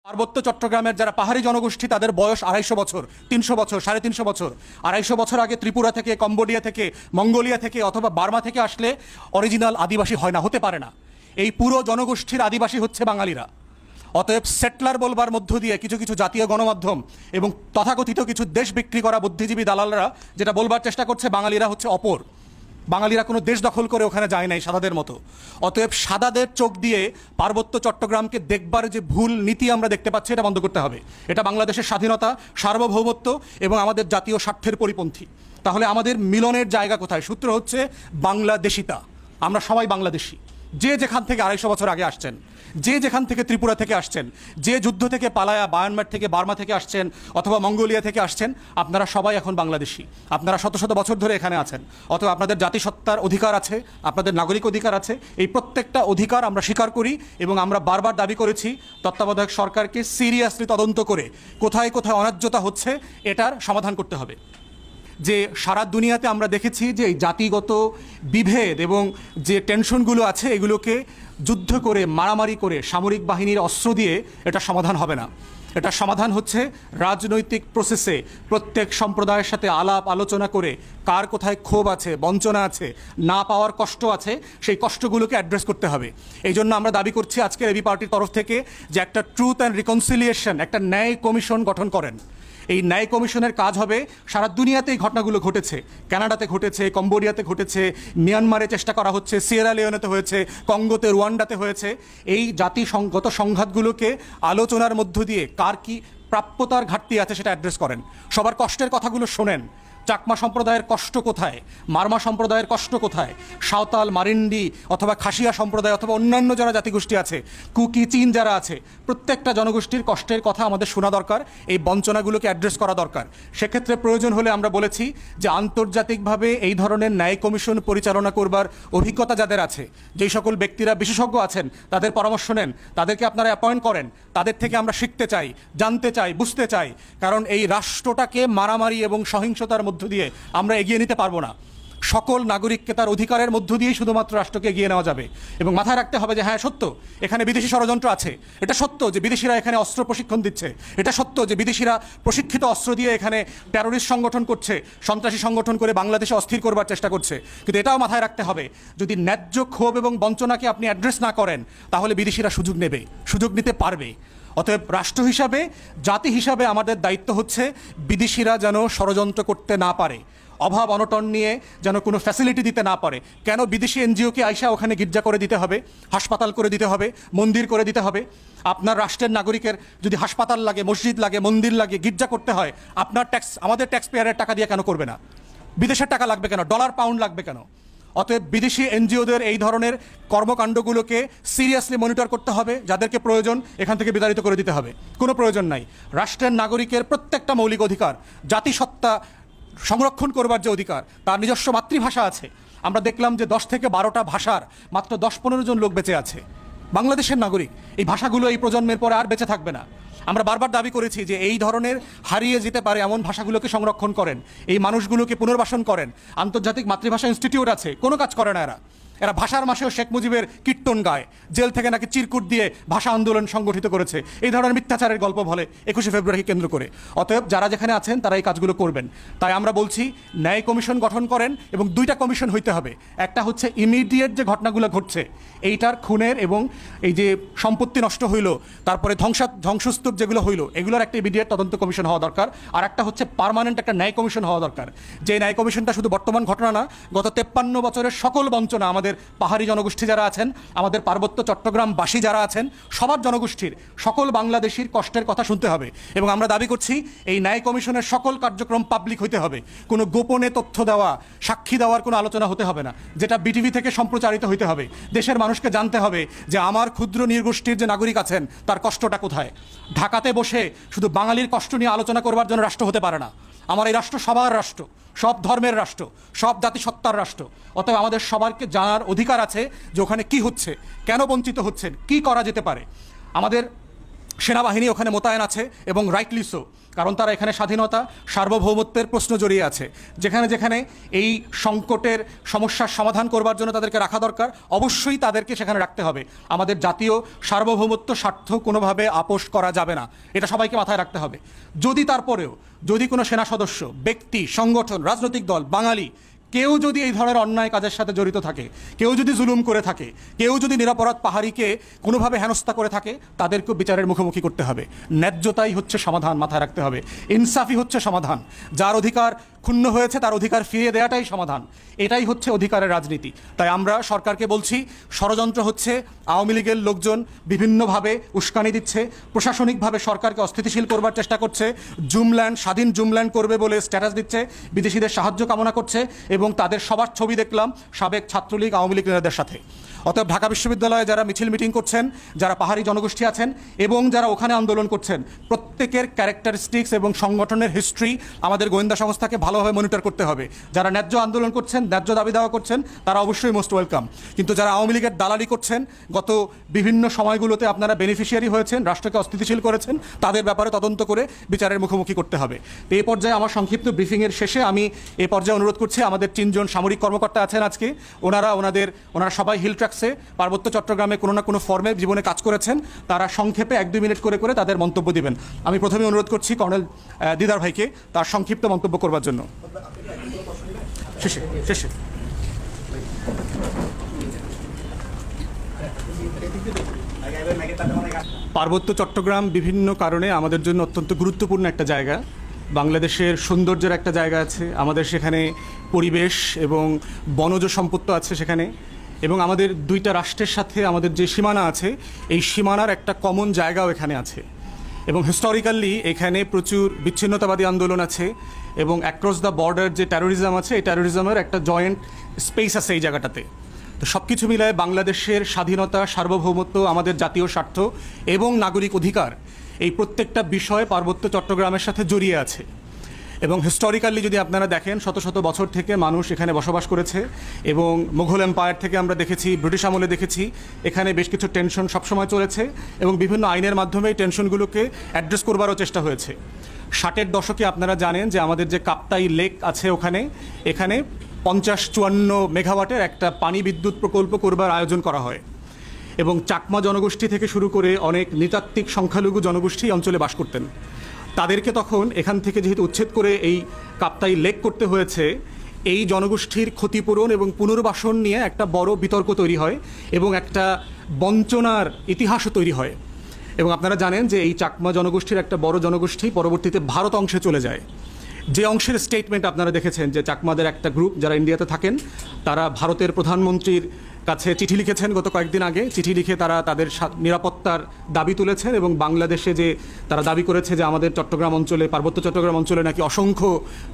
পার্বত্য চট্টগ্রামের যারা পাহাড়ি জনগোষ্ঠী তাদের বয়স 250 বছর, 300 বছর, 350 বছর। 250 বছর আগে ত্রিপুরা থেকে, কম্বোডিয়া থেকে, মঙ্গোলিয়া থেকে অথবা বার্মা থেকে আসলে অরিজিনাল আদিবাসী হয় না, হতে পারে না। এই পুরো জনগোষ্ঠীর আদিবাসী হচ্ছে বাঙালিরা। অতএব সেটলার বলবার মধ্য দিয়ে কিছু কিছু জাতীয় গণমাধ্যম এবং তথাকথিত কিছু দেশ বিক্রি করা বুদ্ধিজীবী দালালরা যেটা বলবার চেষ্টা করছে, বাঙালিরা হচ্ছে অপর, বাঙালিরা কোনো দেশ দখল করে ওখানে যায় নাই সাদাদের মতো। অতএব সাদাদের চোখ দিয়ে পার্বত্য চট্টগ্রামকে দেখবার যে ভুল নীতি আমরা দেখতে পাচ্ছি, এটা বন্ধ করতে হবে। এটা বাংলাদেশের স্বাধীনতা, সার্বভৌমত্ব এবং আমাদের জাতীয় স্বার্থের পরিপন্থী। তাহলে আমাদের মিলনের জায়গা কোথায়? সূত্র হচ্ছে বাংলাদেশিতা। আমরা সবাই বাংলাদেশি। যে যেখান থেকে 250 বছর আগে আসছেন, যে যেখান থেকে ত্রিপুরা থেকে আসছেন, যে যুদ্ধ থেকে পালায়া মায়ানমার থেকে, বার্মা থেকে আসছেন অথবা মঙ্গোলিয়া থেকে আসছেন, আপনারা সবাই এখন বাংলাদেশি। আপনারা শত শত বছর ধরে এখানে আছেন। অথবা আপনাদের জাতিসত্তার অধিকার আছে, আপনাদের নাগরিক অধিকার আছে। এই প্রত্যেকটা অধিকার আমরা স্বীকার করি এবং আমরা বারবার দাবি করেছি তত্ত্বাবধায়ক সরকারকে সিরিয়াসলি তদন্ত করে কোথায় কোথায় অন্যায্যতা হচ্ছে এটার সমাধান করতে হবে। যে সারা দুনিয়াতে আমরা দেখেছি যে এই জাতিগত বিভেদ এবং যে টেনশনগুলো আছে এগুলোকে যুদ্ধ করে, মারামারি করে, সামরিক বাহিনীর অস্ত্র দিয়ে এটা সমাধান হবে না। এটা সমাধান হচ্ছে রাজনৈতিক প্রসেসে প্রত্যেক সম্প্রদায়ের সাথে আলাপ আলোচনা করে কার কোথায় ক্ষোভ আছে, বঞ্চনা আছে, না পাওয়ার কষ্ট আছে, সেই কষ্টগুলোকে অ্যাড্রেস করতে হবে। এই জন্য আমরা দাবি করছি আজকের এবি পার্টির তরফ থেকে যে একটা ট্রুথ অ্যান্ড রিকনসিলিয়েশন, একটা ন্যায় কমিশন গঠন করেন। এই ন্যায় কমিশনের কাজ হবে, সারা দুনিয়াতে এই ঘটনাগুলো ঘটেছে, কানাডাতে ঘটেছে, কম্বোডিয়াতে ঘটেছে, মিয়ানমারে চেষ্টা করা হচ্ছে, সিয়েরা লিওনেতে হয়েছে, কঙ্গোতে, রুয়ান্ডাতে হয়েছে। এই জাতিগত সংঘাতগুলোকে আলোচনার মধ্য দিয়ে কার কি প্রাপ্যতার ঘাটতি আছে সেটা অ্যাড্রেস করেন। সবার কষ্টের কথাগুলো শোনেন। চাকমা সম্প্রদায়ের কষ্ট কোথায়, মারমা সম্প্রদায়ের কষ্ট কোথায়, সাঁওতাল, মারিন্ডি অথবা খাসিয়া সম্প্রদায় অথবা অন্যান্য যারা জাতিগোষ্ঠী আছে, কুকি, চীন যারা আছে, প্রত্যেকটা জনগোষ্ঠীর কষ্টের কথা আমাদের শোনা দরকার। এই বঞ্চনাগুলোকে অ্যাড্রেস করা দরকার। সেক্ষেত্রে প্রয়োজন হলে আমরা বলেছি যে আন্তর্জাতিকভাবে এই ধরনের ন্যায় কমিশন পরিচালনা করবার অভিজ্ঞতা যাদের আছে, যেই সকল ব্যক্তিরা বিশেষজ্ঞ আছেন, তাদের পরামর্শ নেন, তাদেরকে আপনারা অ্যাপয়েন্ট করেন। তাদের থেকে আমরা শিখতে চাই, জানতে চাই, বুঝতে চাই। কারণ এই রাষ্ট্রটাকে মারামারি এবং সহিংসতার মধ্য দিয়ে আমরা এগিয়ে নিতে পারবো না। সকল নাগরিককে তার অধিকারের মধ্য দিয়েই শুধুমাত্র রাষ্ট্রকে এগিয়ে নেওয়া যাবে। এবং মাথায় রাখতে হবে যে হ্যাঁ, সত্য এখানে বিদেশি ষড়যন্ত্র আছে। এটা সত্য যে বিদেশিরা এখানে অস্ত্র প্রশিক্ষণ দিচ্ছে। এটা সত্য যে বিদেশিরা প্রশিক্ষিত অস্ত্র দিয়ে এখানে টেরোরিস্ট সংগঠন করছে, সন্ত্রাসী সংগঠন করে বাংলাদেশে অস্থির করবার চেষ্টা করছে। কিন্তু এটাও মাথায় রাখতে হবে, যদি ন্যায্য ক্ষোভ এবং বঞ্চনাকে আপনি অ্যাড্রেস না করেন, তাহলে বিদেশিরা সুযোগ নেবে, সুযোগ নিতে পারবে। অতএব রাষ্ট্র হিসাবে, জাতি হিসাবে আমাদের দায়িত্ব হচ্ছে বিদেশিরা যেন ষড়যন্ত্র করতে না পারে, অভাব অনটন নিয়ে যেন কোনো ফ্যাসিলিটি দিতে না পারে। কেন বিদেশি এনজিওকে আইসা ওখানে গির্জা করে দিতে হবে, হাসপাতাল করে দিতে হবে, মন্দির করে দিতে হবে? আপনার রাষ্ট্রের নাগরিকের যদি হাসপাতাল লাগে, মসজিদ লাগে, মন্দির লাগে, গির্জা করতে হয়, আপনার ট্যাক্স, আমাদের ট্যাক্স পেয়ারের টাকা দিয়ে কেন করবে না? বিদেশের টাকা লাগবে কেন? ডলার পাউন্ড লাগবে কেন? অতএব বিদেশি এনজিওদের এই ধরনের কর্মকাণ্ডগুলোকে সিরিয়াসলি মনিটর করতে হবে। যাদেরকে প্রয়োজন এখান থেকে বিতাড়িত করে দিতে হবে। কোনো প্রয়োজন নাই। রাষ্ট্রের নাগরিকের প্রত্যেকটা মৌলিক অধিকার, জাতিসত্তা সংরক্ষণ করবার যে অধিকার, তার নিজস্ব মাতৃভাষা আছে। আমরা দেখলাম যে 10 থেকে 12টা ভাষার মাত্র 10-15 জন লোক বেঁচে আছে, বাংলাদেশের নাগরিক। এই ভাষাগুলো এই প্রজন্মের পরে আর বেঁচে থাকবে না। আমরা বারবার দাবি করেছি যে এই ধরনের হারিয়ে যেতে পারে এমন ভাষাগুলোকে সংরক্ষণ করেন, এই মানুষগুলোকে পুনর্বাসন করেন। আন্তর্জাতিক মাতৃভাষা ইনস্টিটিউট আছে, কোনো কাজ করে না এরা। এরা ভাষার মাসেও শেখ মুজিবের কীর্তন গায়, জেল থেকে নাকি চিরকুট দিয়ে ভাষা আন্দোলন সংগঠিত করেছে, এই ধরনের মিথ্যাচারের গল্প বলে 21শে ফেব্রুয়ারিকে কেন্দ্র করে। অতএব যারা যেখানে আছেন তারা এই কাজগুলো করবেন। তাই আমরা বলছি ন্যায় কমিশন গঠন করেন, এবং 2টা কমিশন হইতে হবে। একটা হচ্ছে ইমিডিয়েট যে ঘটনাগুলো ঘটছে, এইটার খুনের এবং এই যে সম্পত্তি নষ্ট হইল, তারপরে ধ্বংসস্তূপ যেগুলো হইল, এগুলোর একটা ইমিডিয়েট তদন্ত কমিশন হওয়া দরকার। আর একটা হচ্ছে পার্মানেন্ট একটা ন্যায় কমিশন হওয়া দরকার। যে ন্যায় কমিশনটা শুধু বর্তমান ঘটনা না, গত 53 বছরের সকল বঞ্চনা, আমাদের পাহাড়ি জনগোষ্ঠী যারা আছেন, আমাদের পার্বত্য চট্টগ্রামবাসী যারা আছেন, সবার জনগোষ্ঠীর, সকল বাংলাদেশির কষ্টের কথা শুনতে হবে। এবং আমরা দাবি করছি এই ন্যায় কমিশনের সকল কার্যক্রম পাবলিক হইতে হবে। কোনো গোপনে তথ্য দেওয়া, সাক্ষী দেওয়ার কোনো আলোচনা হতে হবে না, যেটা বিটিভি থেকে সম্প্রচারিত হইতে হবে। দেশের মানুষকে জানতে হবে যে আমার ক্ষুদ্র নৃগোষ্ঠীর যে নাগরিক আছেন তার কষ্টটা কোথায়। ঢাকাতে বসে শুধু বাঙালির কষ্ট নিয়ে আলোচনা করবার জন্য রাষ্ট্র হতে পারে না। আমার এই রাষ্ট্র সবার রাষ্ট্র, সব ধর্মের রাষ্ট্র, সব জাতিসত্তার রাষ্ট্র। অতএব আমাদের সবারকে জানার অধিকার আছে যে ওখানে কি হচ্ছে, কেন বঞ্চিত হচ্ছেন, কি করা যেতে পারে। আমাদের সেনাবাহিনী ওখানে মোতায়েন আছে এবং রাইটলি সো, কারণ তারা এখানে স্বাধীনতা সার্বভৌমত্বের প্রশ্ন জড়িয়ে আছে। যেখানে যেখানে এই সংকটের সমস্যার সমাধান করবার জন্য তাদেরকে রাখা দরকার, অবশ্যই তাদেরকে সেখানে রাখতে হবে। আমাদের জাতীয় সার্বভৌমত্ব স্বার্থ কোনোভাবে আপোষ করা যাবে না, এটা সবাইকে মাথায় রাখতে হবে। যদি তারপরেও যদি কোনো সেনা সদস্য, ব্যক্তি, সংগঠন, রাজনৈতিক দল, বাঙালি কেউ যদি এই ধরনের অন্যায় কাজের সাথে জড়িত থাকে, কেউ যদি জুলুম করে থাকে, কেউ যদি নিরপরাধ পাহাড়িকে কোনোভাবে হেনস্থা করে থাকে, তাদেরকেও বিচারের মুখোমুখি করতে হবে। ন্যায্যতাই হচ্ছে সমাধান, মাথায় রাখতে হবে। ইনসাফই হচ্ছে সমাধান। যার অধিকার ক্ষুণ্ণ হয়েছে তার অধিকার ফিরিয়ে দেওয়াটাই সমাধান। এটাই হচ্ছে অধিকারের রাজনীতি। তাই আমরা সরকারকে বলছি, ষড়যন্ত্র হচ্ছে, আওয়ামী লীগের লোকজন বিভিন্নভাবে উস্কানি দিচ্ছে, প্রশাসনিকভাবে সরকারকে অস্থিতিশীল করবার চেষ্টা করছে, জুমল্যান্ড, স্বাধীন জুমল্যান্ড করবে বলে স্ট্যাটাস দিচ্ছে, বিদেশিদের সাহায্য কামনা করছে এবং তাদের সবার ছবি দেখলাম সাবেক ছাত্রলীগ, আওয়ামী লীগ নেতাদের সাথে। অতএব ঢাকা বিশ্ববিদ্যালয়ে যারা মিছিল মিটিং করছেন, যারা পাহাড়ি জনগোষ্ঠী আছেন এবং যারা ওখানে আন্দোলন করছেন, প্রত্যেকের ক্যারেক্টারিস্টিক্স এবং সংগঠনের হিস্ট্রি আমাদের গোয়েন্দা সংস্থাকে ভালোভাবে মনিটর করতে হবে। যারা ন্যায্য আন্দোলন করছেন, ন্যায্য দাবি দাওয়া করছেন, তারা অবশ্যই মোস্ট ওয়েলকাম। কিন্তু যারা আওয়ামী লীগের দালালি করছেন, গত বিভিন্ন সময়গুলোতে আপনারা বেনিফিশিয়ারি হয়েছেন, রাষ্ট্রকে অস্থিতিশীল করেছেন, তাদের ব্যাপারে তদন্ত করে বিচারের মুখোমুখি করতে হবে। তো এই পর্যায়ে আমার সংক্ষিপ্ত ব্রিফিংয়ের শেষে আমি এই পর্যায়ে অনুরোধ করছি, আমাদের 3 জন সামরিক কর্মকর্তা আছেন আজকে, ওনারা সবাই হিল ট্র্যাক্সে পার্বত্য চট্টগ্রামে কোনো না কোনো ফর্মে জীবনে কাজ করেছেন, তারা সংক্ষেপে 1-2 মিনিট করে করে তাদের মন্তব্য দিবেন। আমি প্রথমে অনুরোধ করছি কর্নেল দিদার ভাইকে তার সংক্ষিপ্ত মন্তব্য করবার জন্য। শেষে পার্বত্য চট্টগ্রাম বিভিন্ন কারণে আমাদের জন্য অত্যন্ত গুরুত্বপূর্ণ একটা জায়গা। বাংলাদেশের সৌন্দর্যের একটা জায়গা আছে, আমাদের সেখানে পরিবেশ এবং বনজ সম্পদ আছে সেখানে, এবং আমাদের 2টা রাষ্ট্রের সাথে আমাদের যে সীমানা আছে, এই সীমানার একটা কমন জায়গাও এখানে আছে। এবং হিস্টোরিক্যালি এখানে প্রচুর বিচ্ছিন্নতাবাদী আন্দোলন আছে এবং অ্যাক্রস দ্য বর্ডার যে টেরোরিজম আছে, এই টেরোরিজমের একটা জয়েন্ট স্পেস আছে এই জায়গাটাতে। তো সব কিছু মিলায় বাংলাদেশের স্বাধীনতা, সার্বভৌমত্ব, আমাদের জাতীয় স্বার্থ এবং নাগরিক অধিকার, এই প্রত্যেকটা বিষয় পার্বত্য চট্টগ্রামের সাথে জড়িয়ে আছে। এবং হিস্টোরিক্যালি যদি আপনারা দেখেন, শত শত বছর থেকে মানুষ এখানে বসবাস করেছে এবং মুঘল এম্পায়ার থেকে আমরা দেখেছি, ব্রিটিশ আমলে দেখেছি, এখানে বেশ কিছু টেনশন সবসময় চলেছে এবং বিভিন্ন আইনের মাধ্যমে এই টেনশনগুলোকে অ্যাড্রেস করবারও চেষ্টা হয়েছে। 60-এর দশকে আপনারা জানেন যে আমাদের যে কাপ্তাই লেক আছে এখানে 50-54 মেগাওয়াটের একটা পানি বিদ্যুৎ প্রকল্প করবার আয়োজন করা হয় এবং চাকমা জনগোষ্ঠী থেকে শুরু করে অনেক নৃতাত্ত্বিক সংখ্যালঘু জনগোষ্ঠী অঞ্চলে বাস করতেন। তাদেরকে তখন এখান থেকে যেহেতু উচ্ছেদ করে এই কাপ্তাই লেক করতে হয়েছে, এই জনগোষ্ঠীর ক্ষতিপূরণ এবং পুনর্বাসন নিয়ে একটা বড় বিতর্ক তৈরি হয় এবং একটা বঞ্চনার ইতিহাসও তৈরি হয়। এবং আপনারা জানেন যে এই চাকমা জনগোষ্ঠীর একটা বড় জনগোষ্ঠী পরবর্তীতে ভারত অংশে চলে যায়। যে অংশের স্টেটমেন্ট আপনারা দেখেছেন যে চাকমাদের একটা গ্রুপ যারা ইন্ডিয়াতে থাকেন, তারা ভারতের প্রধানমন্ত্রীর কাছে চিঠি লিখেছেন গত কয়েকদিন আগে। চিঠি লিখে তারা তাদের নিরাপত্তার দাবি তুলেছেন এবং বাংলাদেশে যে তারা দাবি করেছে যে আমাদের চট্টগ্রাম অঞ্চলে, পার্বত্য চট্টগ্রাম অঞ্চলে নাকি অসংখ্য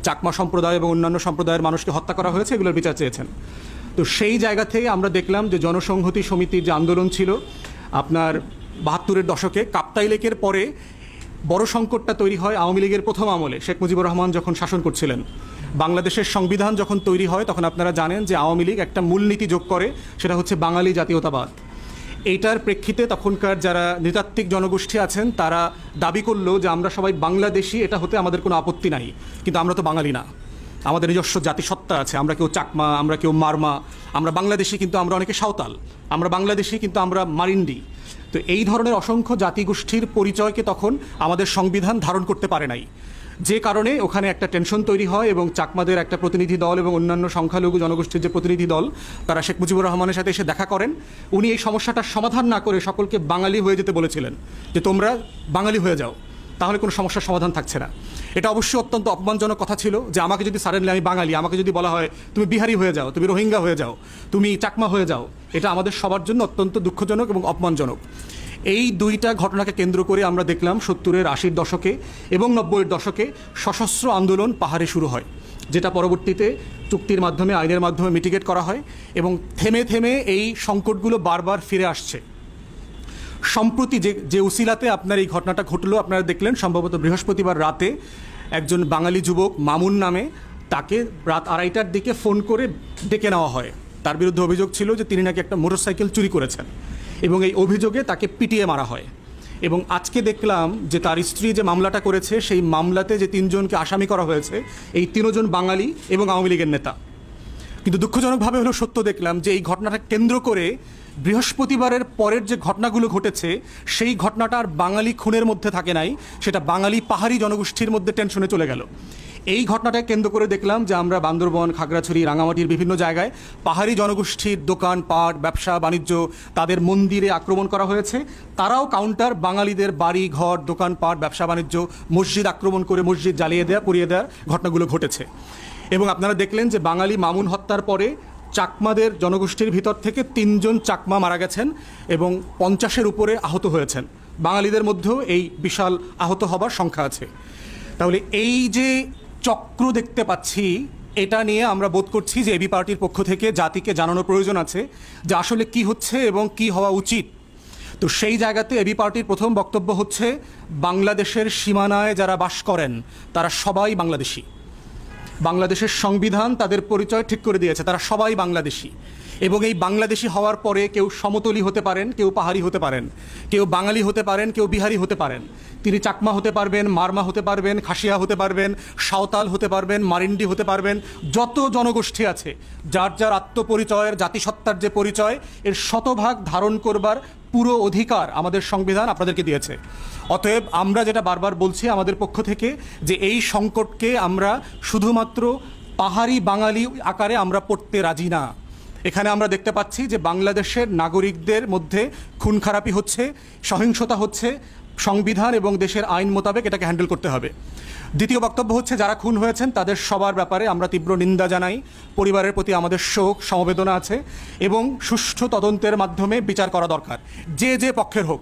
চাকমা সম্প্রদায় এবং অন্যান্য সম্প্রদায়ের মানুষকে হত্যা করা হয়েছে, এগুলোর বিচার চেয়েছেন। তো সেই জায়গা থেকে আমরা দেখলাম যে জনসংহতি সমিতির যে আন্দোলন ছিল আপনার 72-এর দশকে, কাপ্তাই লেকের পরে বড় সংকটটা তৈরি হয় আওয়ামী লীগের প্রথম আমলে, শেখ মুজিবুর রহমান যখন শাসন করছিলেন। বাংলাদেশের সংবিধান যখন তৈরি হয় তখন আপনারা জানেন যে আওয়ামী লীগ একটা মূলনীতি যোগ করে, সেটা হচ্ছে বাঙালি জাতীয়তাবাদ। এইটার প্রেক্ষিতে তখনকার যারা নৃতাত্ত্বিক জনগোষ্ঠী আছেন তারা দাবি করলো যে আমরা সবাই বাংলাদেশি, এটা হতে আমাদের কোনো আপত্তি নাই, কিন্তু আমরা তো বাঙালি না, আমাদের নিজস্ব জাতিসত্তা আছে, আমরা কেউ চাকমা, আমরা কেউ মারমা, আমরা বাংলাদেশি কিন্তু আমরা অনেকে সাঁওতাল, আমরা বাংলাদেশি কিন্তু আমরা মারিন্ডি। তো এই ধরনের অসংখ্য জাতিগোষ্ঠীর পরিচয়কে তখন আমাদের সংবিধান ধারণ করতে পারে নাই, যে কারণে ওখানে একটা টেনশন তৈরি হয় এবং চাকমাদের একটা প্রতিনিধি দল এবং অন্যান্য সংখ্যালঘু জনগোষ্ঠীর যে প্রতিনিধি দল তারা শেখ মুজিবুর রহমানের সাথে এসে দেখা করেন। উনি এই সমস্যাটার সমাধান না করে সকলকে বাঙালি হয়ে যেতে বলেছিলেন, যে তোমরা বাঙালি হয়ে যাও, তাহলে কোনো সমস্যার সমাধান থাকছে না। এটা অবশ্যই অত্যন্ত অপমানজনক কথা ছিল যে আমাকে যদি সাডেনলি, আমি বাঙালি, আমাকে যদি বলা হয় তুমি বিহারি হয়ে যাও, তুমি রোহিঙ্গা হয়ে যাও, তুমি চাকমা হয়ে যাও, এটা আমাদের সবার জন্য অত্যন্ত দুঃখজনক এবং অপমানজনক। এই 2টা ঘটনাকে কেন্দ্র করে আমরা দেখলাম 70-এর 80-র দশকে এবং 90-এর দশকে সশস্ত্র আন্দোলন পাহাড়ে শুরু হয়, যেটা পরবর্তীতে চুক্তির মাধ্যমে, আইনের মাধ্যমে মিটিগেট করা হয় এবং থেমে থেমে এই সংকটগুলো বারবার ফিরে আসছে। সম্প্রতি যে উসিলাতে আপনার এই ঘটনাটা ঘটলো, আপনারা দেখলেন সম্ভবত বৃহস্পতিবার রাতে একজন বাঙালি যুবক মামুন নামে, তাকে রাত 2:30টার দিকে ফোন করে ডেকে নেওয়া হয়। তার বিরুদ্ধে অভিযোগ ছিল যে তিনি নাকি একটা মোটরসাইকেল চুরি করেছেন এবং এই অভিযোগে তাকে পিটিয়ে মারা হয় এবং আজকে দেখলাম যে তার স্ত্রী যে মামলাটা করেছে সেই মামলাতে যে তিনজনকে আসামি করা হয়েছে এই তিনজন বাঙালি এবং আওয়ামী লীগের নেতা। কিন্তু দুঃখজনকভাবে হলো সত্য দেখলাম যে এই ঘটনাটা কেন্দ্র করে বৃহস্পতিবারের পরের যে ঘটনাগুলো ঘটেছে সেই ঘটনাটা আর বাঙালি খুনের মধ্যে থাকে নাই, সেটা বাঙালি পাহাড়ি জনগোষ্ঠীর মধ্যে টেনশনে চলে গেল। এই ঘটনাটাকে কেন্দ্র করে দেখলাম যে আমরা বান্দরবন, খাগড়াছড়ি, রাঙামাটির বিভিন্ন জায়গায় পাহাড়ি জনগোষ্ঠীর দোকান পাট, ব্যবসা বাণিজ্য, তাদের মন্দিরে আক্রমণ করা হয়েছে। তারাও কাউন্টার বাঙালিদের বাড়ি ঘর, দোকানপাট, ব্যবসা বাণিজ্য, মসজিদ আক্রমণ করে মসজিদ জ্বালিয়ে দেওয়া, পুড়িয়ে দেওয়ার ঘটনাগুলো ঘটেছে। এবং আপনারা দেখলেন যে বাঙালি মামুন হত্যার পরে চাকমাদের জনগোষ্ঠীর ভিতর থেকে 3 জন চাকমা মারা গেছেন এবং 50-এর উপরে আহত হয়েছেন। বাঙালিদের মধ্যেও এই বিশাল আহত হবার সংখ্যা আছে। তাহলে এই যে চক্র দেখতে পাচ্ছি, এটা নিয়ে আমরা বোধ করছি যে এবি পার্টির পক্ষ থেকে জাতিকে জানানোর প্রয়োজন আছে যে আসলে কি হচ্ছে এবং কি হওয়া উচিত। তো সেই জায়গাতে এবি পার্টির প্রথম বক্তব্য হচ্ছে, বাংলাদেশের সীমানায় যারা বাস করেন তারা সবাই বাংলাদেশি। বাংলাদেশের সংবিধান তাদের পরিচয় ঠিক করে দিয়েছে, তারা সবাই বাংলাদেশি। এবং এই বাংলাদেশি হওয়ার পরে কেউ সমতলি হতে পারেন, কেউ পাহাড়ি হতে পারেন, কেউ বাঙালি হতে পারেন, কেউ বিহারি হতে পারেন, তিনি চাকমা হতে পারবেন, মারমা হতে পারবেন, খাসিয়া হতে পারবেন, সাঁওতাল হতে পারবেন, মারিন্ডি হতে পারবেন। যত জনগোষ্ঠী আছে যার যার আত্মপরিচয়ের, জাতিসত্তার যে পরিচয়, এর শতভাগ ধারণ করবার পুরো অধিকার আমাদের সংবিধান আপনাদেরকে দিয়েছে। অতএব আমরা যেটা বারবার বলছি আমাদের পক্ষ থেকে, যে এই সংকটকে আমরা শুধুমাত্র পাহাড়ি বাঙালি আকারে আমরা পড়তে রাজি না। এখানে আমরা দেখতে পাচ্ছি যে বাংলাদেশের নাগরিকদের মধ্যে খুন খারাপি হচ্ছে, সহিংসতা হচ্ছে। সংবিধান এবং দেশের আইন মোতাবেক এটাকে হ্যান্ডেল করতে হবে। দ্বিতীয় বক্তব্য হচ্ছে, যারা খুন হয়েছেন তাদের সবার ব্যাপারে আমরা তীব্র নিন্দা জানাই। পরিবারের প্রতি আমাদের শোক সমবেদনা আছে এবং সুষ্ঠু তদন্তের মাধ্যমে বিচার করা দরকার। যে যে পক্ষের হোক,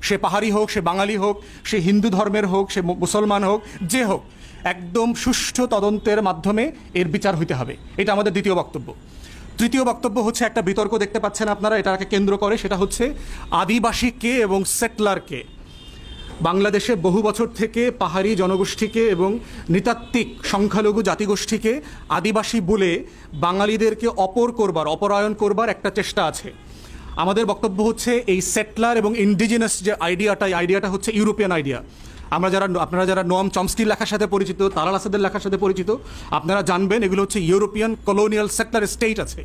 সে পাহাড়ি হোক, সে বাঙালি হোক, সে হিন্দু ধর্মের হোক, সে মুসলমান হোক, যে হোক, একদম সুষ্ঠু তদন্তের মাধ্যমে এর বিচার হইতে হবে। এটা আমাদের দ্বিতীয় বক্তব্য। তৃতীয় বক্তব্য হচ্ছে, একটা বিতর্ক দেখতে পাচ্ছেন আপনারা, এটাকে কেন্দ্র করে, সেটা হচ্ছে আদিবাসী কে এবং সেটলার কে। বাংলাদেশে বহু বছর থেকে পাহাড়ি জনগোষ্ঠীকে এবং নৃতাত্ত্বিক সংখ্যালঘু জাতিগোষ্ঠীকে আদিবাসী বলে বাঙালিদেরকে অপরায়ণ করবার একটা চেষ্টা আছে। আমাদের বক্তব্য হচ্ছে, এই সেটলার এবং ইন্ডিজিনাস যে আইডিয়াটা হচ্ছে ইউরোপিয়ান আইডিয়া। আপনারা যারা নোয়াম চমস্কির লেখার সাথে পরিচিত, তালাল আসাদের লেখার সাথে পরিচিত, আপনারা জানবেন এগুলো হচ্ছে ইউরোপিয়ান কলোনিয়াল সেটলার স্টেট আছে।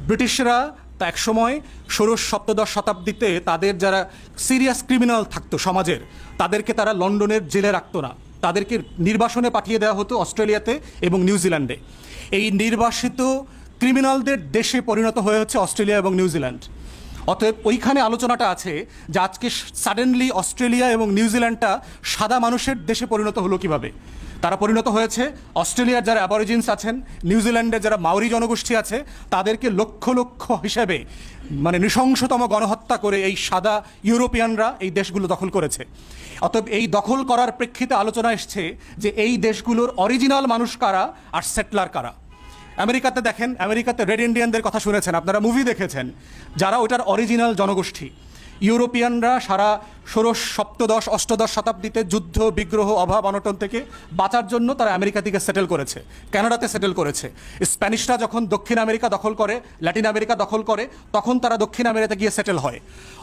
ব্রিটিশরা তা একসময় ষোড়শ-সপ্তদশ শতাব্দীতে তাদের যারা সিরিয়াস ক্রিমিনাল থাকতো সমাজের, তাদেরকে তারা লন্ডনের জেলে রাখতো না, তাদেরকে নির্বাসনে পাঠিয়ে দেওয়া হতো অস্ট্রেলিয়াতে এবং নিউজিল্যান্ডে। এই নির্বাসিত ক্রিমিনালদের দেশে পরিণত হয়ে হচ্ছে অস্ট্রেলিয়া এবং নিউজিল্যান্ড। অতএব ওইখানে আলোচনাটা আছে যে আজকে সাডেনলি অস্ট্রেলিয়া এবং নিউজিল্যান্ডটা সাদা মানুষের দেশে পরিণত হলো কিভাবে। তারা পরিণত হয়েছে, অস্ট্রেলিয়ার যারা অ্যাবরিজিনস আছেন, নিউজিল্যান্ডের যারা মাওরি জনগোষ্ঠী আছে, তাদেরকে লক্ষ লক্ষ হিসেবে মানে নৃশংসতম গণহত্যা করে এই সাদা ইউরোপিয়ানরা এই দেশগুলো দখল করেছে। অতএব এই দখল করার প্রেক্ষিতে আলোচনা এসছে যে এই দেশগুলোর অরিজিনাল মানুষ কারা আর সেটলার কারা। আমেরিকাতে দেখেন, আমেরিকাতে রেড ইন্ডিয়ানদের কথা শুনেছেন, আপনারা মুভি দেখেছেন, যারা ওটার অরিজিনাল জনগোষ্ঠী। ইউরোপিয়ানরা সারা ষোড়শ, সপ্তদশ, অষ্টদশ শতাব্দীতে যুদ্ধ, বিগ্রহ, অভাব, অনটন থেকে বাঁচার জন্য তারা আমেরিকা থেকে সেটেল করেছে, কানাডাতে সেটেল করেছে। স্প্যানিশরা যখন দক্ষিণ আমেরিকা দখল করে, ল্যাটিন আমেরিকা দখল করে, তখন তারা দক্ষিণ আমেরিকাতে গিয়ে সেটেল হয়।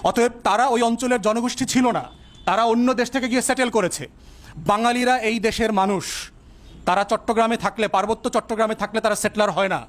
অতএব তারা ওই অঞ্চলের জনগোষ্ঠী ছিল না, তারা অন্য দেশ থেকে গিয়ে সেটেল করেছে। বাঙালিরা এই দেশের মানুষ, তারা চট্টগ্রামে থাকলে, পার্বত্য চট্টগ্রামে থাকলে তারা সেটলার হয় না।